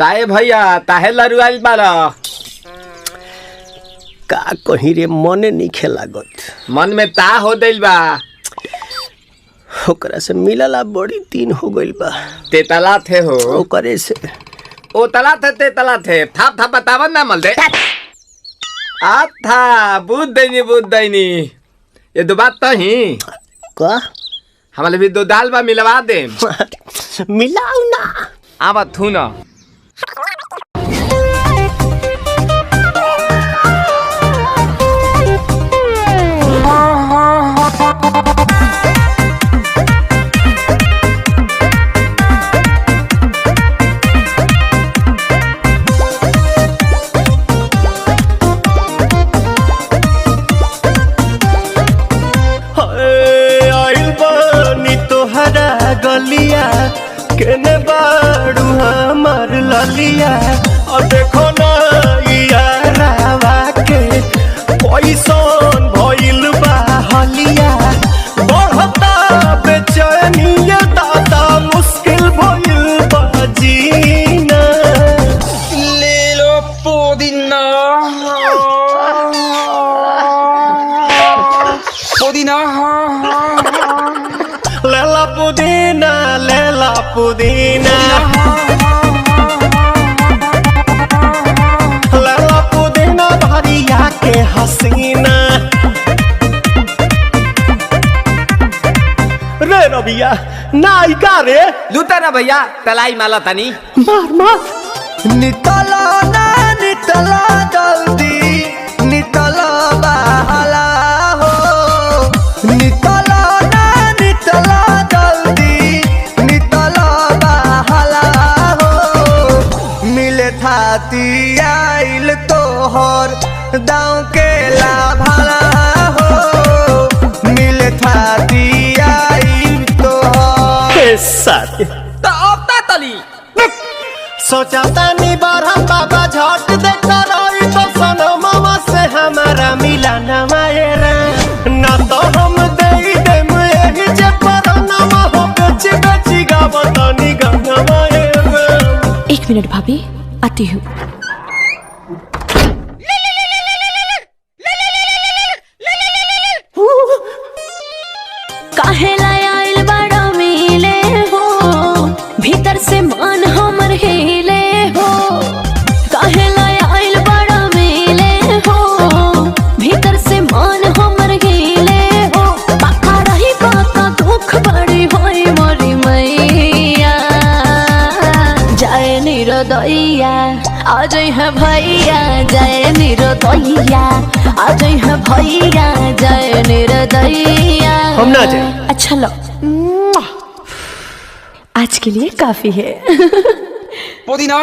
ताए भैया ताहे लरुआल बारा का कहीं रे मने नहीं लागत। मन में ता हो दिल बा ओकरा से मिलला बड़ी दिन हो गइल बा। ते तला थे हो ओकरे से ओ तला थे ते तला थे था बतावन ना मल दे आ था बुद्ध दैनी ये दो बात तो ही का हमारे भी दो दाल बा मिलवा दे मिलाऊ ना आवा थू ना गलिया केने बाड़ू हमार ललिया और देखो ना यारावा के पैसन भइल बा हलिया बढ़ता बेचैनिया दादा मुश्किल भइल बा जीना ले लो पुदीना लेला पुदीना लेला पुदीना भरिया के हसीना रे रबिया नायिका रे लूटा ना भैया तलाई माला तनी मार नितला ना नितला जल्दी नितला बाहला हो नितला ना नितला थाती आइल तोहर दाँव के लाभाला हो मिले थाती आइल तोहर साथी तो अपना तली सोचा तानी बारह बाबा झट देखा रही तो सनमवा से हमारा मिला न मायरा ना तो हम दे देम यही जे परनमा हो बेची गावतनी गंगा मायरा। 1 मिनट भाभी आती हूँ। काहे लायल बड़ा मिले हो भीतर से मन हमर हिले हो काहे लायल बड़ा मिले हो भीतर से मन हमर हिले हो पक्का रही पक्का दुख बड़ी होई मोरी मैया जाए निरोदैया आज है भैया जय निरोदैया आज है भैया जय निरोदैया हम ना जाए। अच्छा लो आज के लिए काफी है पुदीना